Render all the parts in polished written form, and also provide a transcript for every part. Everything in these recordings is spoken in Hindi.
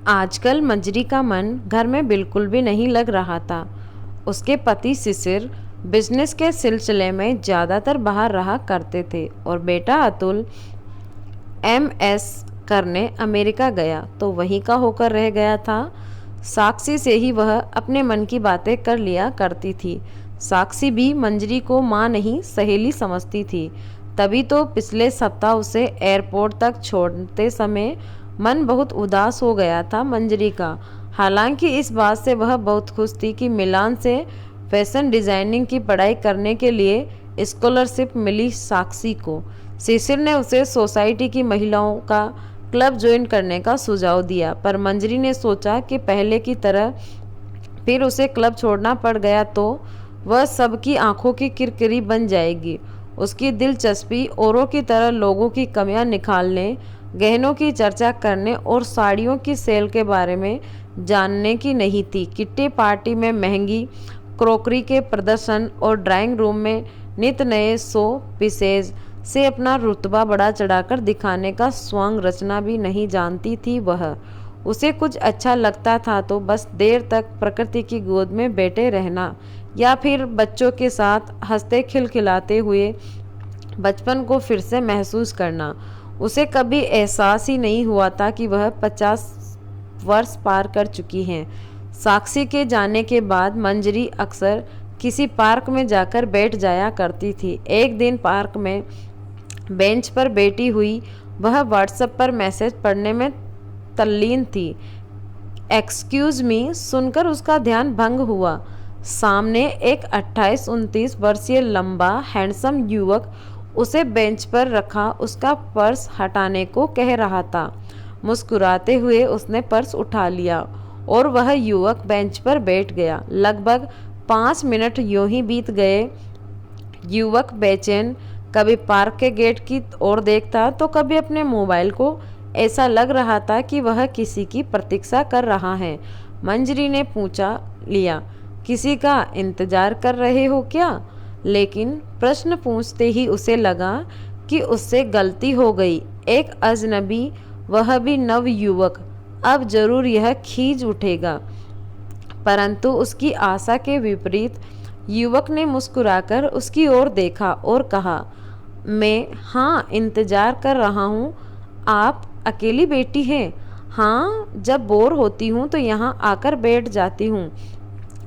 आजकल मंजरी का मन घर में बिल्कुल भी नहीं लग रहा था। उसके पति शिशिर बिजनेस के सिलसिले में ज़्यादातर बाहर रहा करते थे और बेटा अतुल एमएस करने अमेरिका गया तो वहीं का होकर रह गया था। साक्षी से ही वह अपने मन की बातें कर लिया करती थी। साक्षी भी मंजरी को माँ नहीं सहेली समझती थी। तभी तो पिछले सप्ताह उसे एयरपोर्ट तक छोड़ते समय मन बहुत उदास हो गया था मंजरी का। हालांकि इस बात से वह बहुत खुश थी कि मिलान से फैशन डिज़ाइनिंग की पढ़ाई करने के लिए स्कॉलरशिप मिली साक्षी को। शिशिर ने उसे सोसाइटी की महिलाओं का क्लब ज्वाइन करने का सुझाव दिया, पर मंजरी ने सोचा कि पहले की तरह फिर उसे क्लब छोड़ना पड़ गया तो वह सबकी आंखों की किरकिरी बन जाएगी। उसकी दिलचस्पी औरों की तरह लोगों की कमियां निकालने, गहनों की चर्चा करने और साड़ियों की सेल के बारे में जानने की नहीं थी। किट्टी पार्टी में महंगी क्रॉकरी के प्रदर्शन और ड्राइंग रूम में नित नए शो पीसेज से अपना रुतबा बढ़ा चढ़ाकर दिखाने का स्वांग रचना भी नहीं जानती थी वह। उसे कुछ अच्छा लगता था तो बस देर तक प्रकृति की गोद में बैठे रहना या फिर बच्चों के साथ हंसते खिलखिलाते हुए बचपन को फिर से महसूस करना। उसे कभी एहसास ही नहीं हुआ था कि वह 50 वर्ष पार कर चुकी हैं। साक्षी के जाने के बाद मंजरी अक्सर किसी पार्क में जाकर बैठ जाया करती थी। एक दिन पार्क में बेंच पर बैठी हुई वह व्हाट्सएप पर मैसेज पढ़ने में तल्लीन थी। एक्सक्यूज मी सुनकर उसका ध्यान भंग हुआ। सामने एक 28-29 वर्षीय लंबा हैंडसम युवक उसे बेंच पर रखा उसका पर्स हटाने को कह रहा था। मुस्कुराते हुए उसने पर्स उठा लिया और वह युवक बेंच पर बैठ गया। लगभग 5 मिनट यूं ही बीत गए। युवक बेचैन कभी पार्क के गेट की ओर देखता तो कभी अपने मोबाइल को। ऐसा लग रहा था कि वह किसी की प्रतीक्षा कर रहा है। मंजरी ने पूछा लिया, किसी का इंतजार कर रहे हो क्या? लेकिन प्रश्न पूछते ही उसे लगा कि उससे गलती हो गई। एक अजनबी, वह भी नव युवक, अब जरूर यह खींच उठेगा। परंतु उसकी आशा के विपरीत युवक ने मुस्कुराकर उसकी ओर देखा और कहा, मैं हाँ इंतजार कर रहा हूँ। आप अकेली बेटी हैं? हाँ, जब बोर होती हूँ तो यहाँ आकर बैठ जाती हूँ।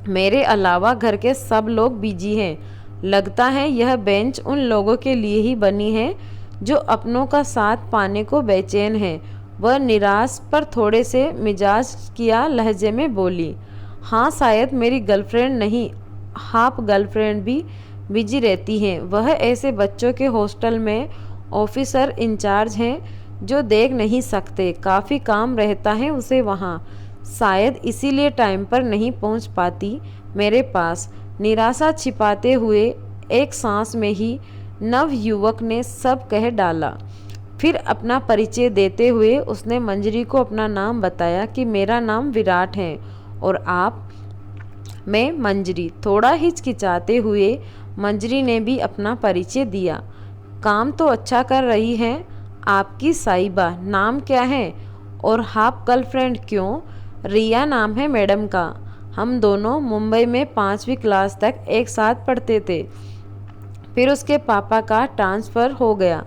मेरे अलावा घर के सब लोग बिजी हैं। लगता है यह बेंच उन लोगों के लिए ही बनी है जो अपनों का साथ पाने को बेचैन हैं। वह निराश पर थोड़े से मिजाज किया लहजे में बोली, हाँ शायद मेरी गर्लफ्रेंड नहीं, हाफ गर्लफ्रेंड भी बिजी रहती हैं। वह ऐसे बच्चों के हॉस्टल में ऑफिसर इंचार्ज हैं जो देख नहीं सकते। काफ़ी काम रहता है उसे वहाँ, शायद इसीलिए टाइम पर नहीं पहुँच पाती मेरे पास। निराशा छिपाते हुए एक सांस में ही नव युवक ने सब कह डाला। फिर अपना परिचय देते हुए उसने मंजरी को अपना नाम बताया कि मेरा नाम विराट है और आप? मैं मंजरी। थोड़ा हिचकिचाते हुए मंजरी ने भी अपना परिचय दिया। काम तो अच्छा कर रही है आपकी साहिबा। नाम क्या है? और हाफ गर्लफ्रेंड क्यों? रिया नाम है मैडम का। हम दोनों मुंबई में 5वीं क्लास तक एक साथ पढ़ते थे। फिर उसके पापा का ट्रांसफ़र हो गया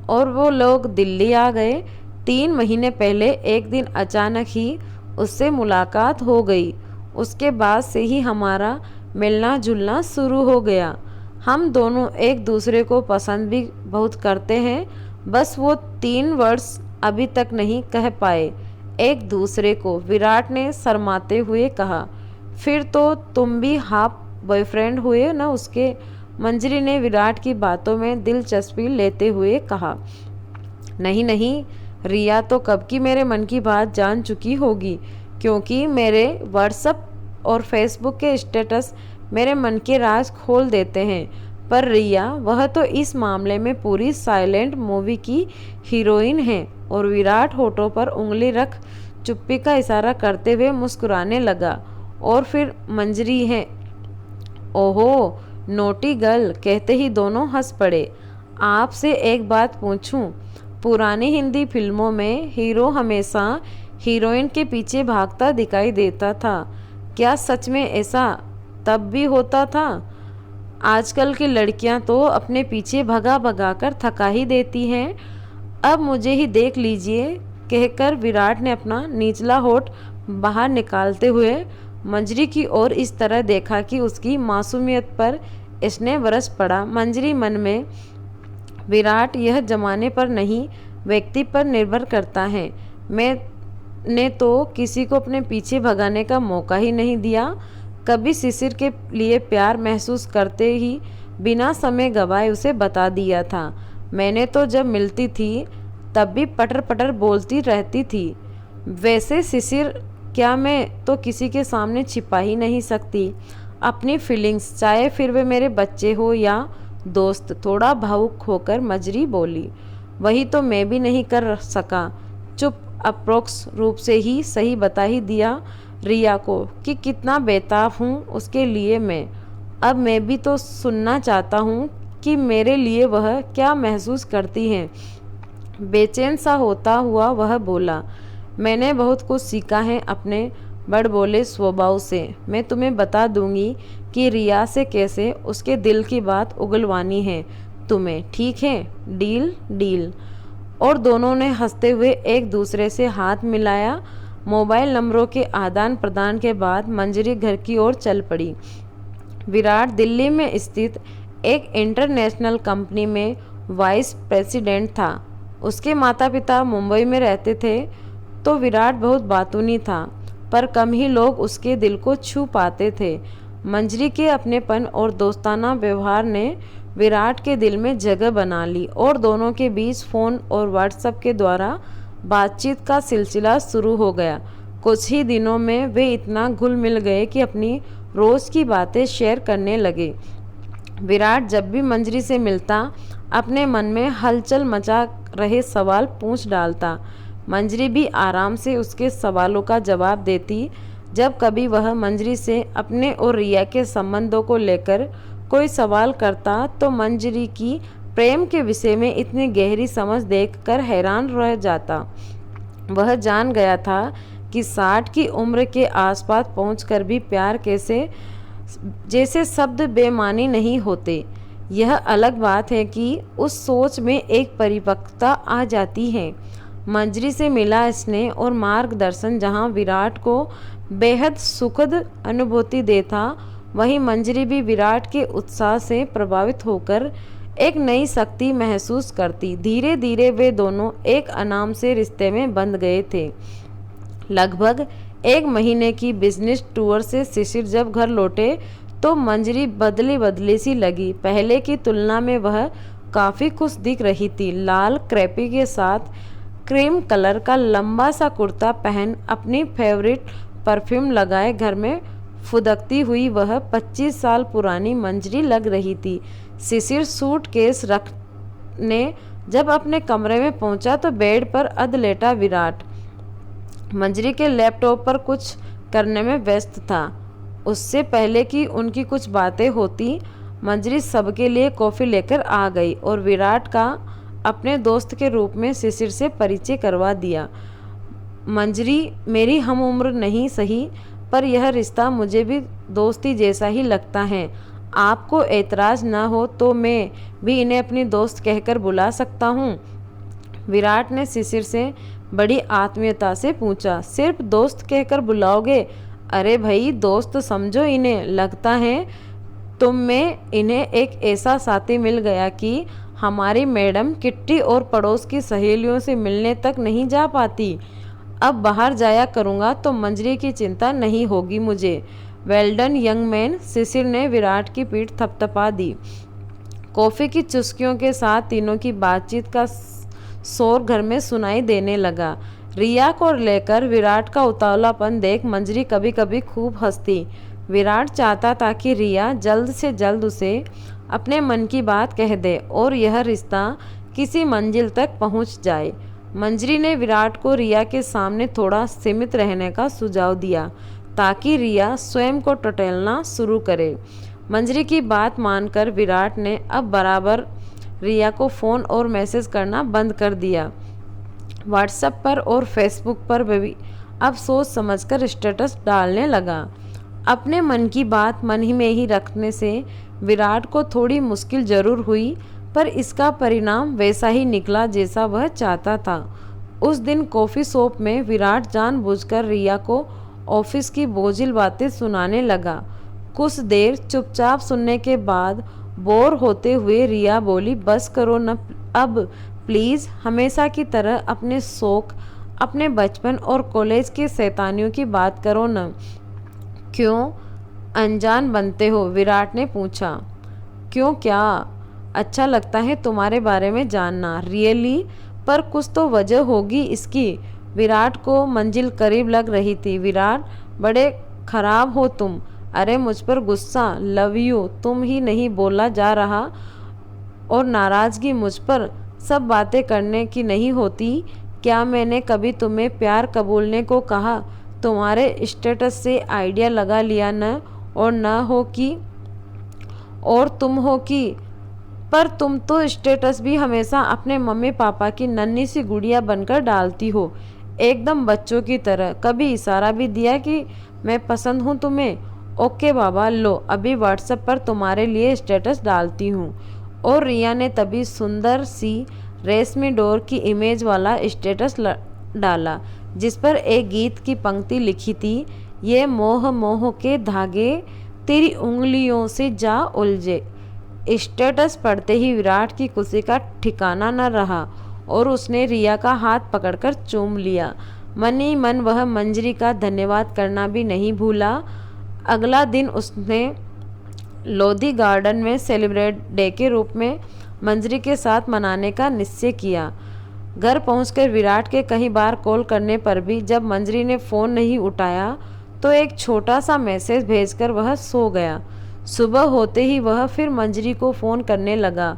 और वो लोग दिल्ली आ गए। 3 महीने पहले एक दिन अचानक ही उससे मुलाकात हो गई। उसके बाद से ही हमारा मिलना जुलना शुरू हो गया। हम दोनों एक दूसरे को पसंद भी बहुत करते हैं, बस वो 3 वर्ष अभी तक नहीं कह पाए एक दूसरे को, विराट ने शर्माते हुए कहा। फिर तो तुम भी हाफ बॉयफ्रेंड हुए ना उसके? मंजरी ने विराट की बातों में दिलचस्पी लेते हुए कहा। नहीं नहीं, रिया तो कब की मेरे मन की बात जान चुकी होगी, क्योंकि मेरे व्हाट्सएप और फेसबुक के स्टेटस मेरे मन के राज खोल देते हैं। पर रिया, वह तो इस मामले में पूरी साइलेंट मूवी की हीरोइन है। और विराट होठों पर उंगली रख चुप्पी का इशारा करते हुए मुस्कुराने लगा। और फिर मंजरी है। ओहो नोटी गर्ल, कहते ही दोनों हंस पड़े। आपसे एक बात पूछूं? पुरानी हिंदी फिल्मों में हीरो हमेशा हीरोइन के पीछे भागता दिखाई देता था। क्या सच में ऐसा तब भी होता था? आजकल की लड़कियां तो अपने पीछे भगा भगा कर थका ही देती हैं। अब मुझे ही देख लीजिए, कहकर विराट ने अपना निचला होठ बाहर निकालते हुए मंजरी की ओर इस तरह देखा कि उसकी मासूमियत पर स्नेह बरस पड़ा। मंजरी मन में, विराट, यह जमाने पर नहीं व्यक्ति पर निर्भर करता है। मैंने तो किसी को अपने पीछे भगाने का मौका ही नहीं दिया। कभी शिशिर के लिए प्यार महसूस करते ही बिना समय गवाए उसे बता दिया था। मैंने तो जब मिलती थी तब भी पटर पटर बोलती रहती थी। वैसे शिशिर क्या, मैं तो किसी के सामने छिपा ही नहीं सकती अपनी फीलिंग्स, चाहे फिर वे मेरे बच्चे हो या दोस्त। थोड़ा भावुक होकर मंजरी बोली। वही तो मैं भी नहीं कर सका। चुप, अप्रोक्स रूप से ही सही बता ही दिया रिया को कि कितना बेताब हूँ उसके लिए मैं। अब मैं भी तो सुनना चाहता हूँ कि मेरे लिए वह क्या महसूस करती हैं। बेचैन सा होता हुआ वह बोला, मैंने बहुत कुछ सीखा है अपने बड़बोले स्वभाव से। मैं तुम्हें बता दूंगी कि रिया से कैसे उसके दिल की बात उगलवानी है तुम्हें, ठीक है? डील? डील। और दोनों ने हंसते हुए एक दूसरे से हाथ मिलाया। मोबाइल नंबरों के आदान प्रदान के बाद मंजरी घर की ओर चल पड़ी। विराट दिल्ली में स्थित एक इंटरनेशनल कंपनी में वाइस प्रेसिडेंट था। उसके माता पिता मुंबई में रहते थे, तो विराट बहुत बातूनी था, पर कम ही लोग उसके दिल को छू पाते थे। मंजरी के अपनेपन और दोस्ताना व्यवहार ने विराट के दिल में जगह बना ली और दोनों के बीच फ़ोन और व्हाट्सएप के द्वारा बातचीत का सिलसिला शुरू हो गया। कुछ ही दिनों में वे इतना घुल मिल गए कि अपनी रोज़ की बातें शेयर करने लगे। विराट जब भी मंजरी से मिलता अपने मन में हलचल मचा रहे सवाल पूछ डालता। मंजरी भी आराम से उसके सवालों का जवाब देती। जब कभी वह मंजरी से अपने और रिया के संबंधों को लेकर कोई सवाल करता तो मंजरी की प्रेम के विषय में इतनी गहरी समझ देखकर हैरान रह जाता। वह जान गया था कि 60 की उम्र के आसपास पहुंचकर भी प्यार कैसे जैसे शब्द बेमानी नहीं होते। यह अलग बात है कि उस सोच में एक परिपक्वता आ जाती है। मंजरी से मिला स्नेह और मार्गदर्शन जहां विराट को बेहद सुखद अनुभूति देता, वहीं मंजरी भी विराट के उत्साह से प्रभावित होकर एक नई शक्ति महसूस करती। धीरे धीरे वे दोनों एक अनाम से रिश्ते में बंध गए थे। लगभग 1 महीने की बिजनेस टूर से शिशिर जब घर लौटे तो मंजरी बदली बदली सी लगी। पहले की तुलना में वह काफ़ी खुश दिख रही थी। लाल क्रेपी के साथ क्रीम कलर का लंबा सा कुर्ता पहन अपनी फेवरेट परफ्यूम लगाए घर में फुदकती हुई वह 25 साल पुरानी मंजरी लग रही थी। शिशिर सूटकेस रखने जब अपने कमरे में पहुंचा तो बेड पर अध लेटा विराट मंजरी के लैपटॉप पर कुछ करने में व्यस्त था। उससे पहले कि उनकी कुछ बातें होती, मंजरी सबके लिए कॉफ़ी लेकर आ गई और विराट का अपने दोस्त के रूप में शिशिर से परिचय करवा दिया। मंजरी मेरी हम उम्र नहीं सही, पर यह रिश्ता मुझे भी दोस्ती जैसा ही लगता है। आपको एतराज़ ना हो तो मैं भी इन्हें अपनी दोस्त कहकर बुला सकता हूँ? विराट ने शिशिर से बड़ी आत्मीयता से पूछा। सिर्फ दोस्त कहकर बुलाओगे? अरे भाई, दोस्त समझो इन्हें। लगता है तुम में इन्हें एक ऐसा साथी मिल गया कि हमारी मैडम किट्टी और पड़ोस की सहेलियों से मिलने तक नहीं जा पाती। अब बाहर जाया करूँगा तो मंजरी की चिंता नहीं होगी मुझे। Well done young man. Shishir ने विराट की पीठ थपथपा दी। कॉफ़ी की चुस्कियों के साथ तीनों की बातचीत का शोर घर में सुनाई देने लगा। रिया को लेकर विराट का उतावलापन देख मंजरी कभी कभी खूब हंसती। विराट चाहता था कि रिया जल्द से जल्द उसे अपने मन की बात कह दे और यह रिश्ता किसी मंजिल तक पहुंच जाए। मंजरी ने विराट को रिया के सामने थोड़ा सीमित रहने का सुझाव दिया ताकि रिया स्वयं को टटोलना शुरू करे। मंजरी की बात मानकर विराट ने अब बराबर रिया को फ़ोन और मैसेज करना बंद कर दिया। व्हाट्सएप पर और फेसबुक पर भी अब सोच समझकर स्टेटस डालने लगा। अपने मन की बात मन ही में ही रखने से विराट को थोड़ी मुश्किल जरूर हुई, पर इसका परिणाम वैसा ही निकला जैसा वह चाहता था। उस दिन कॉफ़ी शॉप में विराट जानबूझकर रिया को ऑफिस की बोझिल बातें सुनाने लगा। कुछ देर चुपचाप सुनने के बाद बोर होते हुए रिया बोली, बस करो न अब प्लीज़, हमेशा की तरह अपने शौक, अपने बचपन और कॉलेज के शैतानियों की बात करो न। क्यों अनजान बनते हो? विराट ने पूछा। क्यों, क्या अच्छा लगता है तुम्हारे बारे में जानना? रियली? पर कुछ तो वजह होगी इसकी। विराट को मंजिल करीब लग रही थी। विराट, बड़े खराब हो तुम। अरे मुझ पर गुस्सा, लव यू तुम ही नहीं बोला जा रहा, और नाराज़गी मुझ पर सब बातें करने की नहीं होती। क्या मैंने कभी तुम्हें प्यार कबूलने को कहा? तुम्हारे स्टेटस से आइडिया लगा लिया न, और न हो कि और तुम हो कि। पर तुम तो स्टेटस भी हमेशा अपने मम्मी पापा की नन्ही सी गुड़िया बनकर डालती हो, एकदम बच्चों की तरह। कभी इशारा भी दिया कि मैं पसंद हूँ तुम्हें? ओके बाबा, लो अभी व्हाट्सएप पर तुम्हारे लिए स्टेटस डालती हूँ। और रिया ने तभी सुंदर सी रेशमी डोर की इमेज वाला स्टेटस डाला, जिस पर एक गीत की पंक्ति लिखी थी, ये मोह मोह के धागे तेरी उंगलियों से जा उलझे। स्टेटस पढ़ते ही विराट की खुशी का ठिकाना न रहा और उसने रिया का हाथ पकड़कर चूम लिया। मन ही मन वह मंजरी का धन्यवाद करना भी नहीं भूला। अगला दिन उसने लोधी गार्डन में सेलिब्रेट डे के रूप में मंजरी के साथ मनाने का निश्चय किया। घर पहुंचकर विराट के कई बार कॉल करने पर भी जब मंजरी ने फ़ोन नहीं उठाया तो एक छोटा सा मैसेज भेजकर वह सो गया। सुबह होते ही वह फिर मंजरी को फ़ोन करने लगा,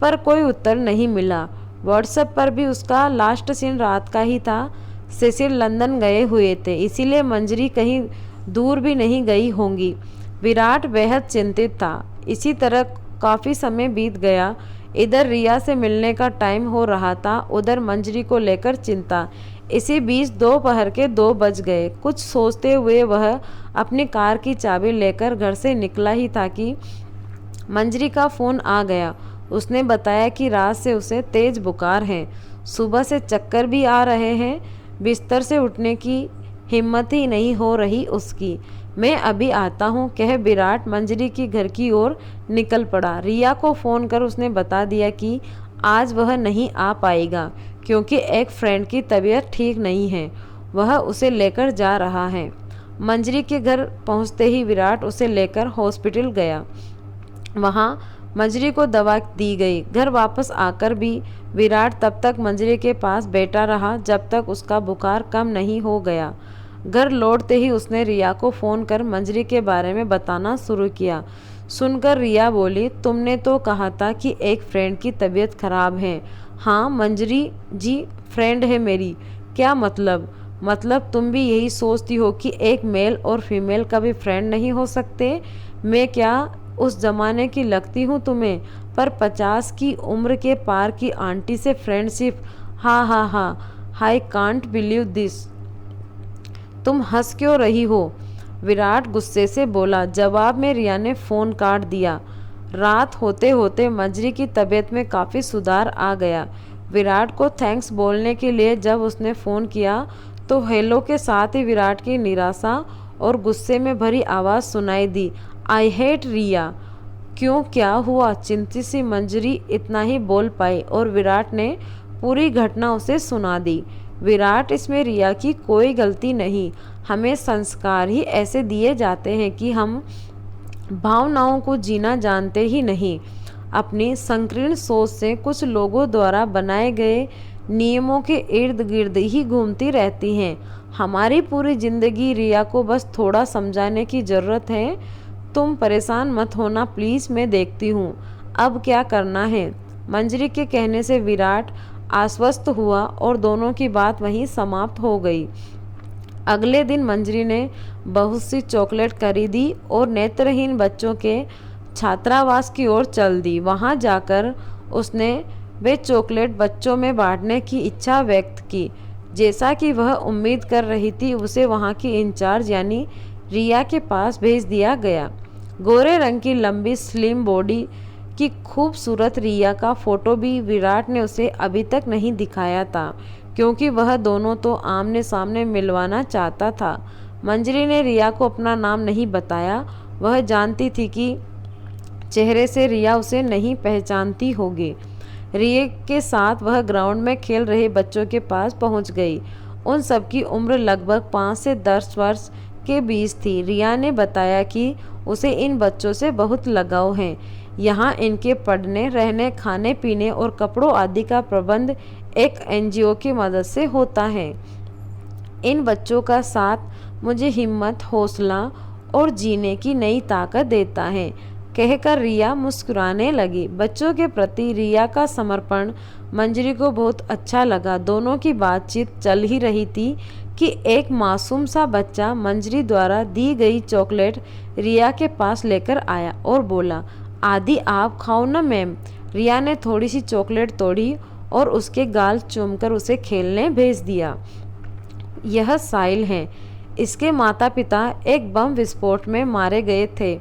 पर कोई उत्तर नहीं मिला। व्हाट्सएप पर भी उसका लास्ट सीन रात का ही था। सिसिल लंदन गए हुए थे, इसीलिए मंजरी कहीं दूर भी नहीं गई होंगी। विराट बेहद चिंतित था। इसी तरह काफ़ी समय बीत गया। इधर रिया से मिलने का टाइम हो रहा था, उधर मंजरी को लेकर चिंता। इसी बीच दोपहर के 2 बज गए। कुछ सोचते हुए वह अपनी कार की चाबी लेकर घर से निकला ही था कि मंजरी का फ़ोन आ गया। उसने बताया कि रात से उसे तेज बुखार है, सुबह से चक्कर भी आ रहे हैं, बिस्तर से उठने की हिम्मत ही नहीं हो रही उसकी। मैं अभी आता हूँ, कह विराट मंजरी की घर की ओर निकल पड़ा। रिया को फ़ोन कर उसने बता दिया कि आज वह नहीं आ पाएगा क्योंकि एक फ्रेंड की तबीयत ठीक नहीं है, वह उसे लेकर जा रहा है। मंजरी के घर पहुँचते ही विराट उसे लेकर हॉस्पिटल गया। वहाँ मंजरी को दवा दी गई। घर वापस आकर भी विराट तब तक मंजरी के पास बैठा रहा जब तक उसका बुखार कम नहीं हो गया। घर लौटते ही उसने रिया को फ़ोन कर मंजरी के बारे में बताना शुरू किया। सुनकर रिया बोली, तुमने तो कहा था कि एक फ्रेंड की तबीयत खराब है। हाँ मंजरी जी, फ्रेंड है मेरी। क्या मतलब? मतलब तुम भी यही सोचती हो कि एक मेल और फीमेल कभी फ्रेंड नहीं हो सकते? मैं क्या उस ज़माने की लगती हूँ तुम्हें? पर 50 की उम्र के पार की आंटी से फ्रेंडशिप? हाँ हाँ हाँ, आई कांट बिलीव दिस। तुम हंस क्यों रही हो? विराट गुस्से से बोला। जवाब में रिया ने फ़ोन काट दिया। रात होते होते मंजरी की तबीयत में काफ़ी सुधार आ गया। विराट को थैंक्स बोलने के लिए जब उसने फ़ोन किया तो हेलो के साथ ही विराट की निराशा और गुस्से में भरी आवाज़ सुनाई दी, आई हेट रिया। क्यों, क्या हुआ? चिंतित सी मंजरी इतना ही बोल पाई और विराट ने पूरी घटना उसे सुना दी। विराट, इसमें रिया की कोई गलती नहीं। हमें संस्कार ही ऐसे दिए जाते हैं कि हम भावनाओं को जीना जानते ही नहीं। अपनी संकीर्ण सोच से कुछ लोगों द्वारा बनाए गए नियमों के इर्द गिर्द ही घूमती रहती हैं। हमारी पूरी जिंदगी रिया को बस थोड़ा समझाने की ज़रूरत है। तुम परेशान मत होना प्लीज़, मैं देखती हूँ अब क्या करना है। मंजरी के कहने से विराट आश्वस्त हुआ और दोनों की बात वहीं समाप्त हो गई। अगले दिन मंजरी ने बहुत सी चॉकलेट खरीदी और नेत्रहीन बच्चों के छात्रावास की ओर चल दी। वहां जाकर उसने वे चॉकलेट बच्चों में बांटने की इच्छा व्यक्त की। जैसा कि वह उम्मीद कर रही थी, उसे वहाँ की इंचार्ज यानी रिया के पास भेज दिया गया। गोरे रंग की लंबी स्लिम बॉडी की खूबसूरत रिया का फोटो भी विराट ने उसे अभी तक नहीं दिखाया था, क्योंकि वह दोनों तो आमने सामने मिलवाना चाहता था। मंजरी ने रिया को अपना नाम नहीं बताया। वह जानती थी कि चेहरे से रिया उसे नहीं पहचानती होगी। रिया के साथ वह ग्राउंड में खेल रहे बच्चों के पास पहुंच गई। उन सबकी उम्र लगभग 5 से 10 वर्ष के बीच थी। रिया ने बताया कि उसे इन बच्चों से बहुत लगाव है। यहाँ इनके पढ़ने, रहने, खाने पीने और कपड़ों आदि का प्रबंध एक एनजीओ की मदद से होता है। इन बच्चों का साथ मुझे हिम्मत, हौसला और जीने की नई ताकत देता है, कहकर रिया मुस्कुराने लगी। बच्चों के प्रति रिया का समर्पण मंजरी को बहुत अच्छा लगा। दोनों की बातचीत चल ही रही थी कि एक मासूम सा बच्चा मंजरी द्वारा दी गई चॉकलेट रिया के पास लेकर आया और बोला, आदि आप खाओ ना मैम। रिया ने थोड़ी सी चॉकलेट तोड़ी और उसके गाल चूमकर उसे खेलने भेज दिया। यह साहिल है। इसके माता पिता एक बम विस्फोट में मारे गए थे।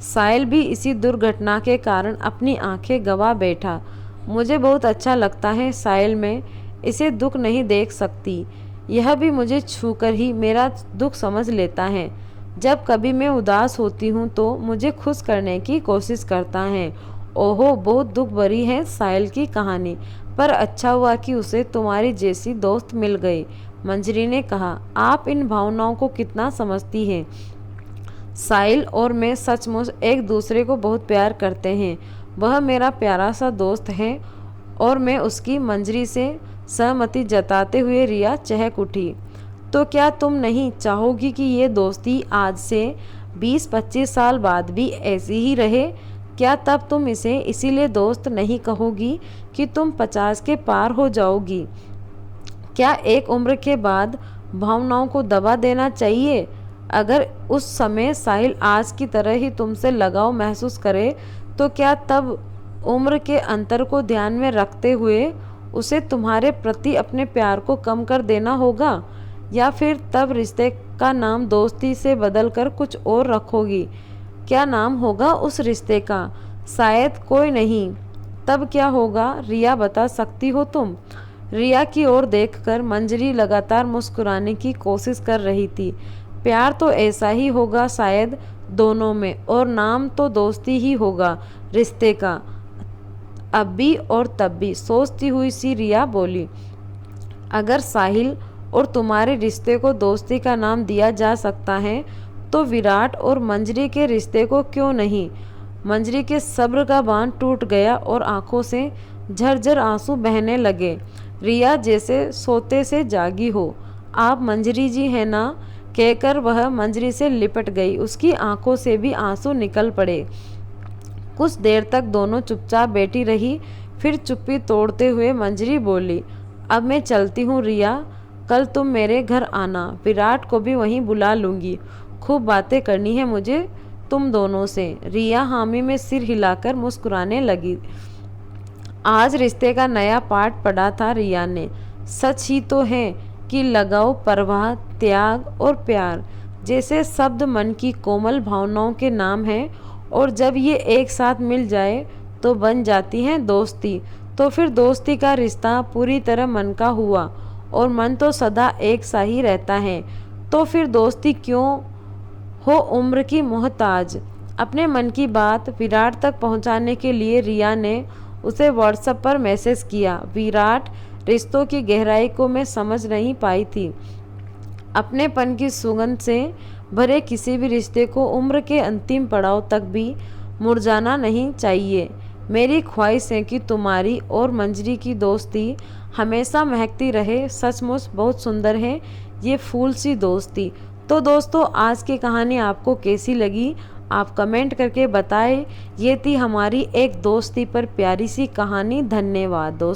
साहिल भी इसी दुर्घटना के कारण अपनी आंखें गंवा बैठा। मुझे बहुत अच्छा लगता है साहिल, में इसे दुख नहीं देख सकती। यह भी मुझे छूकर ही मेरा दुख समझ लेता है। जब कभी मैं उदास होती हूँ तो मुझे खुश करने की कोशिश करता है। ओहो, बहुत दुख भरी है साहिल की कहानी, पर अच्छा हुआ कि उसे तुम्हारी जैसी दोस्त मिल गई। मंजरी ने कहा, आप इन भावनाओं को कितना समझती हैं। साहिल और मैं सचमुच एक दूसरे को बहुत प्यार करते हैं। वह मेरा प्यारा सा दोस्त है और मैं उसकी। मंजरी से सहमति जताते हुए रिया चहक उठी। तो क्या तुम नहीं चाहोगी कि ये दोस्ती आज से 20-25 साल बाद भी ऐसी ही रहे? क्या तब तुम इसे इसीलिए दोस्त नहीं कहोगी कि तुम 50 के पार हो जाओगी? क्या एक उम्र के बाद भावनाओं को दबा देना चाहिए? अगर उस समय साहिल आज की तरह ही तुमसे लगाव महसूस करे, तो क्या तब उम्र के अंतर को ध्यान में रखते हुए उसे तुम्हारे प्रति अपने प्यार को कम कर देना होगा? या फिर तब रिश्ते का नाम दोस्ती से बदलकर कुछ और रखोगी? क्या नाम होगा उस रिश्ते का? शायद कोई नहीं। तब क्या होगा रिया, बता सकती हो तुम? रिया की ओर देखकर मंजरी लगातार मुस्कुराने की कोशिश कर रही थी। प्यार तो ऐसा ही होगा शायद दोनों में, और नाम तो दोस्ती ही होगा रिश्ते का। अब भी और तब भी, सोचती हुई सी रिया बोली, अगर साहिल और तुम्हारे रिश्ते को दोस्ती का नाम दिया जा सकता है तो विराट और मंजरी के रिश्ते को क्यों नहीं? मंजरी के सब्र का बांध टूट गया और आंखों से झरझर आंसू बहने लगे। रिया जैसे सोते से जागी हो। आप मंजरी जी हैं ना? कहकर वह मंजरी से लिपट गई। उसकी आंखों से भी आंसू निकल पड़े। कुछ देर तक दोनों चुपचाप बैठी रही। फिर चुप्पी तोड़ते हुए मंजरी बोली, अब मैं चलती हूँ रिया, कल तुम मेरे घर आना। विराट को भी वहीं बुला लूँगी। खूब बातें करनी है मुझे तुम दोनों से। रिया हामी में सिर हिलाकर मुस्कुराने लगी। आज रिश्ते का नया पाठ पढ़ा था रिया ने। सच ही तो है कि लगाव, परवाह, त्याग और प्यार जैसे शब्द मन की कोमल भावनाओं के नाम हैं, और जब ये एक साथ मिल जाए तो बन जाती हैं दोस्ती। तो फिर दोस्ती का रिश्ता पूरी तरह मन का हुआ, और मन तो सदा एक सा ही रहता है। तो फिर दोस्ती क्यों हो उम्र की मोहताज? अपने मन की बात विराट तक पहुंचाने के लिए रिया ने उसे व्हाट्सएप पर मैसेज किया। विराट, रिश्तों की गहराई को मैं समझ नहीं पाई थी। अपनेपन की सुगंध से भरे किसी भी रिश्ते को उम्र के अंतिम पड़ाव तक भी मुरझाना नहीं चाहिए। मेरी ख्वाहिश है कि तुम्हारी और मंजरी की दोस्ती हमेशा महकती रहे। सचमुच बहुत सुंदर है ये फूल सी दोस्ती। तो दोस्तों, आज की कहानी आपको कैसी लगी आप कमेंट करके बताएं। ये थी हमारी एक दोस्ती पर प्यारी सी कहानी। धन्यवाद दोस्तों।